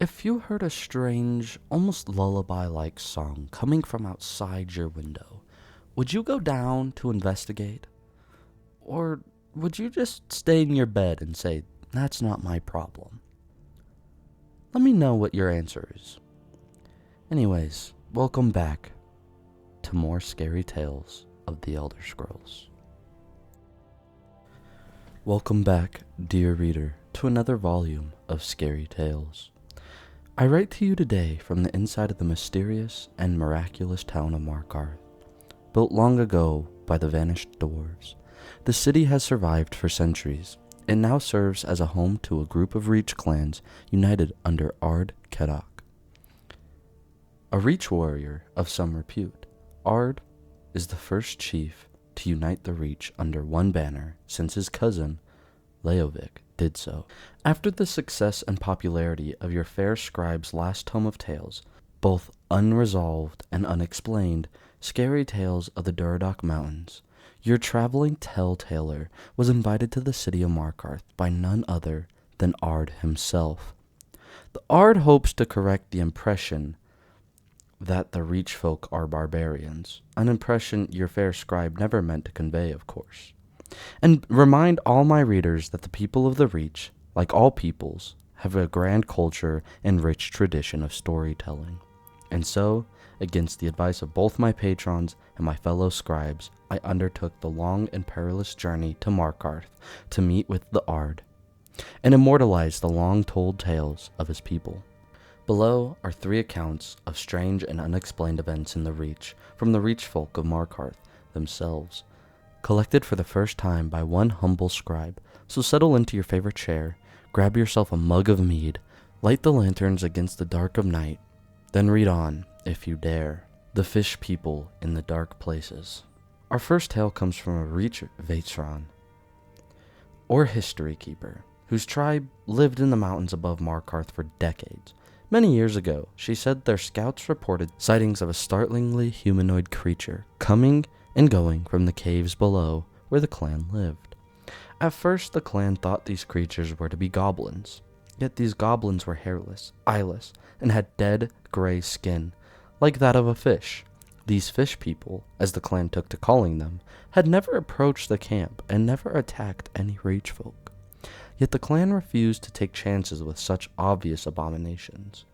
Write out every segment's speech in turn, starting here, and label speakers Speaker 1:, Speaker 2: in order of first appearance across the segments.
Speaker 1: If you heard a strange, almost lullaby-like song coming from outside your window, would you go down to investigate? Or would you just stay in your bed and say, that's not my problem? Let me know what your answer is. Anyways, welcome back to more scary tales of the Elder Scrolls. Welcome back, dear reader, to another volume of Scary Tales. I write to you today from the inside of the mysterious and miraculous town of Markarth. Built long ago by the vanished dwarves, the city has survived for centuries. It now serves as a home to a group of Reach clans united under Ard Kedok, a Reach warrior of some repute. Ard is the first chief to unite the Reach under one banner since his cousin, Leovic, did so. After the success and popularity of your fair scribe's last tome of tales, both unresolved and unexplained, Scary Tales of the Duradok Mountains, your traveling telltaler was invited to the city of Markarth by none other than Ard himself. The Ard hopes to correct the impression that the Reach folk are barbarians, an impression your fair scribe never meant to convey, of course, and remind all my readers that the people of the Reach, like all peoples, have a grand culture and rich tradition of storytelling. And so, against the advice of both my patrons and my fellow scribes, I undertook the long and perilous journey to Markarth to meet with the Ard and immortalize the long-told tales of his people. Below are 3 accounts of strange and unexplained events in the Reach from the Reach folk of Markarth themselves, collected for the first time by one humble scribe. So settle into your favorite chair, grab yourself a mug of mead, light the lanterns against the dark of night, then read on, if you dare. The Fish People in the Dark Places. Our first tale comes from a Reach veteran, or history keeper, whose tribe lived in the mountains above Markarth for decades. Many years ago, she said their scouts reported sightings of a startlingly humanoid creature coming and going from the caves below where the clan lived. At first, the clan thought these creatures were to be goblins, yet these goblins were hairless, eyeless, and had dead, gray skin, like that of a fish. These fish people, as the clan took to calling them, had never approached the camp and never attacked any Reach folk. Yet the clan refused to take chances with such obvious abominations.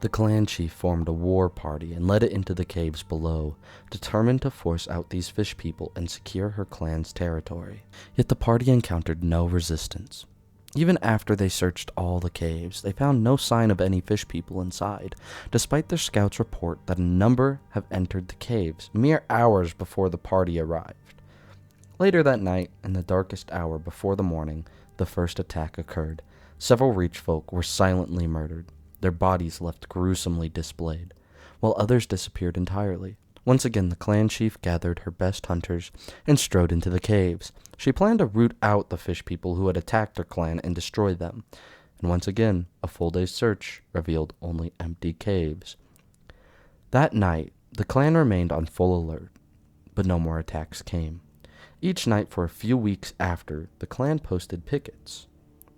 Speaker 1: The clan chief formed a war party and led it into the caves below, determined to force out these fish people and secure her clan's territory. Yet the party encountered no resistance. Even after they searched all the caves, they found no sign of any fish people inside, despite their scouts' report that a number have entered the caves mere hours before the party arrived. Later that night, in the darkest hour before the morning, the first attack occurred. Several Reach folk were silently murdered, their bodies left gruesomely displayed, while others disappeared entirely. Once again, the clan chief gathered her best hunters and strode into the caves. She planned to root out the fish people who had attacked her clan and destroy them. And once again, a full day's search revealed only empty caves. That night, the clan remained on full alert, but no more attacks came. Each night for a few weeks after, the clan posted pickets.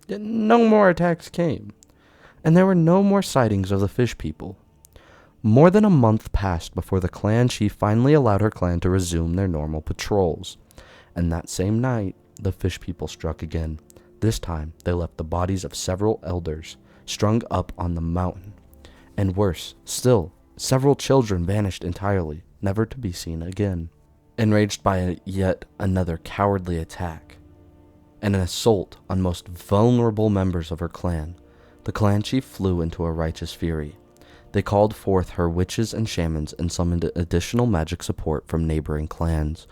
Speaker 1: Yet no more attacks came, and there were no more sightings of the fish people. More than a month passed before the clan chief finally allowed her clan to resume their normal patrols. And that same night, the fish people struck again. This time, they left the bodies of several elders strung up on the mountain. And worse still, several children vanished entirely, never to be seen again. Enraged by yet another cowardly attack and an assault on most vulnerable members of her clan, the clan chief flew into a righteous fury. They called forth her witches and shamans and summoned additional magic support from neighboring clans.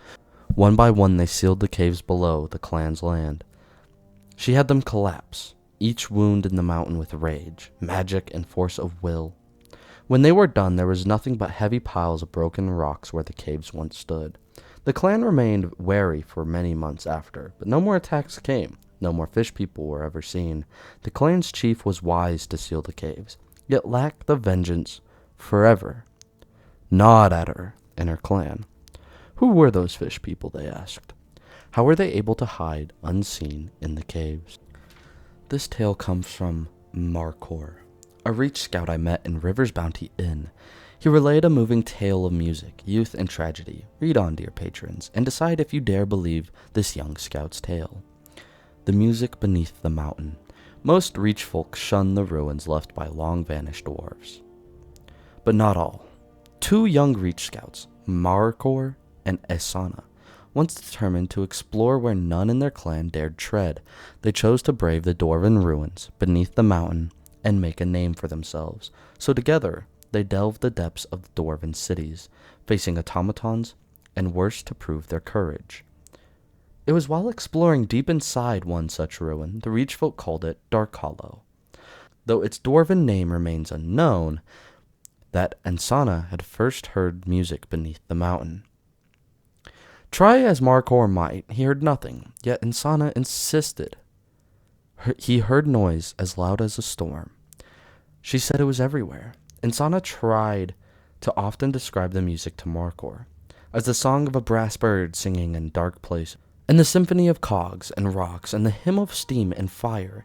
Speaker 1: One by one, they sealed the caves below the clan's land. She had them collapse, each wound in the mountain with rage, magic, and force of will. When they were done, there was nothing but heavy piles of broken rocks where the caves once stood. The clan remained wary for many months after, but no more attacks came. No more fish people were ever seen. The clan's chief was wise to seal the caves, yet lacked the vengeance forever gnawed at her and her clan. Who were those fish people, they asked. How were they able to hide unseen in the caves? This tale comes from Markor, a Reach scout I met in River's Bounty Inn. He relayed a moving tale of music, youth, and tragedy. Read on, dear patrons, and decide if you dare believe this young scout's tale. The music beneath the mountain. Most Reach folk shun the ruins left by long-vanished dwarves. But not all. Two young Reach scouts, Markor and Esana, once determined to explore where none in their clan dared tread, they chose to brave the dwarven ruins beneath the mountain and make a name for themselves. So together, they delved the depths of the dwarven cities, facing automatons and worse to prove their courage. It was while exploring deep inside one such ruin, the Reach folk called it Dark Hollow. Though its dwarven name remains unknown, that Ansana had first heard music beneath the mountain. Try as Markor might, he heard nothing, yet Ansana insisted. He heard noise as loud as a storm. She said it was everywhere. Ansana tried to often describe the music to Markor as the song of a brass bird singing in dark place, and the symphony of cogs and rocks, and the hymn of steam and fire.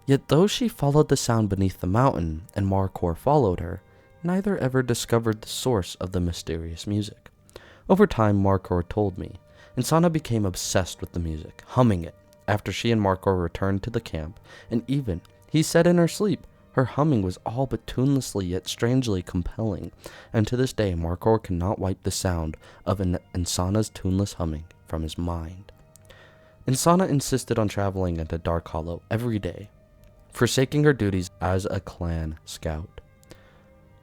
Speaker 1: Yet though she followed the sound beneath the mountain, and Markor followed her, neither ever discovered the source of the mysterious music. Over time, Markor told me, Ansana became obsessed with the music, humming it, after she and Markor returned to the camp, and even, he said in her sleep, her humming was all but tunelessly yet strangely compelling, and to this day Markor cannot wipe the sound of Ansana's tuneless humming from his mind. Ansana insisted on traveling into Dark Hollow every day, forsaking her duties as a clan scout.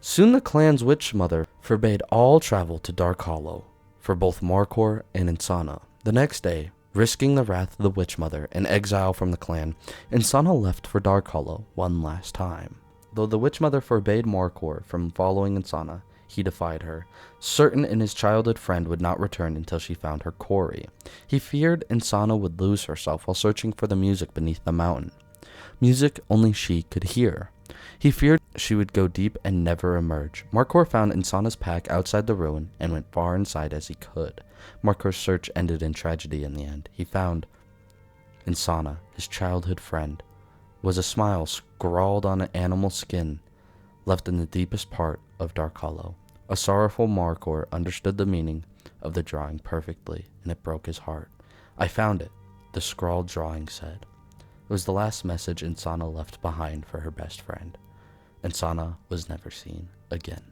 Speaker 1: Soon the clan's witch mother forbade all travel to Dark Hollow for both Markor and Ansana. The next day, risking the wrath of the witch mother and exile from the clan, Ansana left for Dark Hollow one last time. Though the witch mother forbade Markor from following Ansana, he defied her, certain his childhood friend would not return until she found her quarry. He feared Ansana would lose herself while searching for the music beneath the mountain. Music only she could hear. He feared she would go deep and never emerge. Markor found Ansana's pack outside the ruin and went far inside as he could. Markor's search ended in tragedy in the end. He found Ansana, his childhood friend, was a smile scrawled on an animal skin left in the deepest part of Dark Hollow. A sorrowful Markor understood the meaning of the drawing perfectly, and it broke his heart. I found it, the scrawled drawing said. It was the last message Ansana left behind for her best friend. Ansana was never seen again.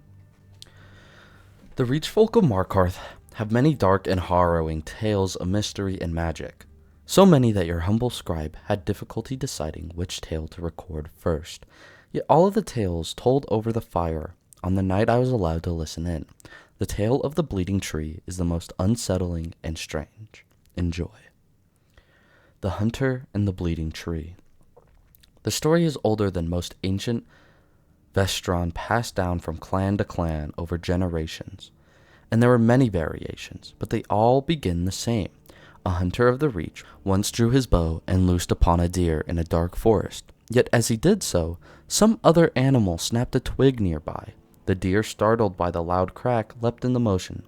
Speaker 1: The Reach folk of Markarth have many dark and harrowing tales of mystery and magic, so many that your humble scribe had difficulty deciding which tale to record first. Yet all of the tales told over the fire on the night I was allowed to listen in. The tale of the bleeding tree is the most unsettling and strange. Enjoy. The Hunter and the Bleeding Tree. The story is older than most ancient Vestron, passed down from clan to clan over generations, and there are many variations, but they all begin the same. A hunter of the Reach once drew his bow and loosed upon a deer in a dark forest. Yet as he did so, some other animal snapped a twig nearby. The deer, startled by the loud crack, leapt into motion,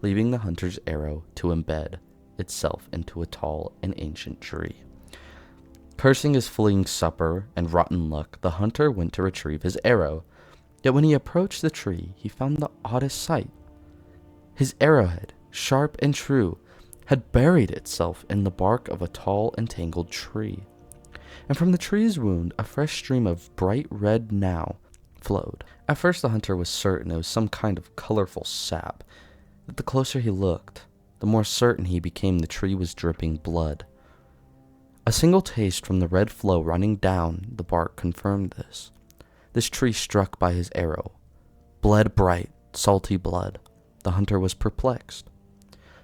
Speaker 1: leaving the hunter's arrow to embed itself into a tall and ancient tree. Cursing his fleeing supper and rotten luck, the hunter went to retrieve his arrow. Yet when he approached the tree, he found the oddest sight. His arrowhead, sharp and true, had buried itself in the bark of a tall and tangled tree. And from the tree's wound, a fresh stream of bright red now flowed. At first the hunter was certain it was some kind of colorful sap, but the closer he looked, the more certain he became the tree was dripping blood. A single taste from the red flow running down the bark confirmed this. This tree struck by his arrow bled bright, salty blood. The hunter was perplexed.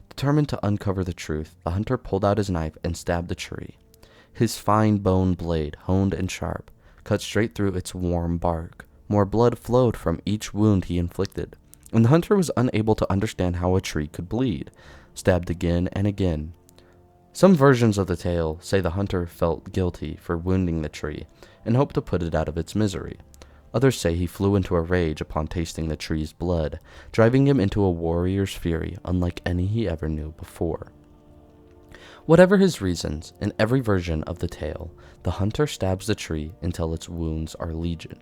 Speaker 1: Determined to uncover the truth, the hunter pulled out his knife and stabbed the tree. His fine bone blade, honed and sharp, cut straight through its warm bark. More blood flowed from each wound he inflicted, and the hunter was unable to understand how a tree could bleed. Stabbed again and again. Some versions of the tale say the hunter felt guilty for wounding the tree and hoped to put it out of its misery. Others say he flew into a rage upon tasting the tree's blood, driving him into a warrior's fury unlike any he ever knew before. Whatever his reasons, in every version of the tale, the hunter stabs the tree until its wounds are legion.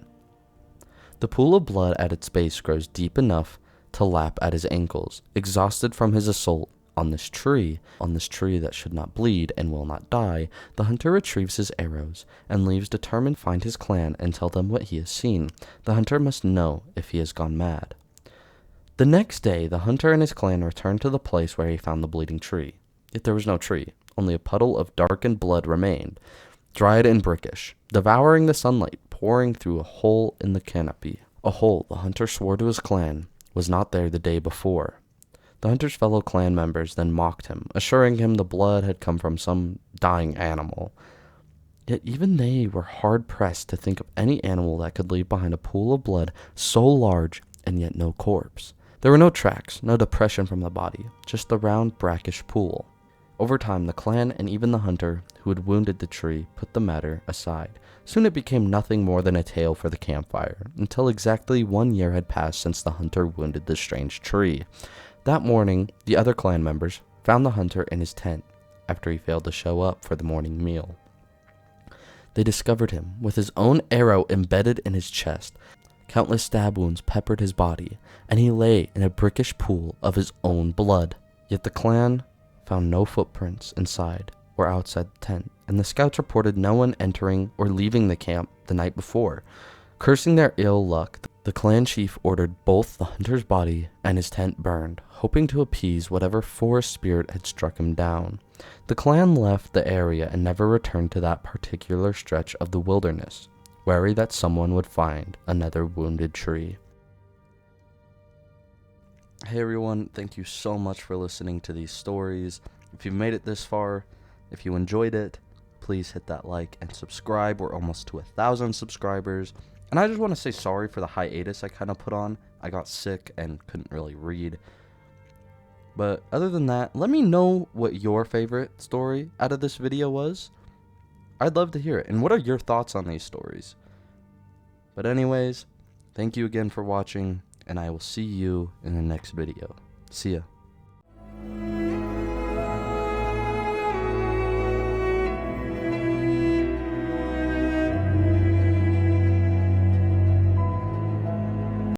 Speaker 1: The pool of blood at its base grows deep enough to lap at his ankles. Exhausted from his assault on this tree that should not bleed and will not die, the hunter retrieves his arrows and leaves determined to find his clan and tell them what he has seen. The hunter must know if he has gone mad. The next day, the hunter and his clan returned to the place where he found the bleeding tree. Yet there was no tree. Only a puddle of darkened blood remained, dried and brickish, devouring the sunlight, pouring through a hole in the canopy. A hole the hunter swore to his clan was not there the day before. The hunter's fellow clan members then mocked him, assuring him the blood had come from some dying animal. Yet even they were hard-pressed to think of any animal that could leave behind a pool of blood so large and yet no corpse. There were no tracks, no depression from the body, just the round, brackish pool. Over time, the clan and even the hunter who had wounded the tree put the matter aside. Soon it became nothing more than a tale for the campfire, until exactly 1 year had passed since the hunter wounded the strange tree. That morning, the other clan members found the hunter in his tent after he failed to show up for the morning meal. They discovered him with his own arrow embedded in his chest. Countless stab wounds peppered his body, and he lay in a brickish pool of his own blood. Yet the clan found no footprints inside or outside the tent, and the scouts reported no one entering or leaving the camp the night before. Cursing their ill luck, the clan chief ordered both the hunter's body and his tent burned, hoping to appease whatever forest spirit had struck him down. The clan left the area and never returned to that particular stretch of the wilderness, wary that someone would find another wounded tree. Hey everyone, thank you so much for listening to these stories. If you've made it this far, if you enjoyed it, please hit that like and subscribe. We're almost to 1,000 subscribers. And I just want to say sorry for the hiatus I kind of put on. I got sick and couldn't really read. But other than that, let me know what your favorite story out of this video was. I'd love to hear it. And what are your thoughts on these stories? But anyways, thank you again for watching, and I will see you in the next video. See ya.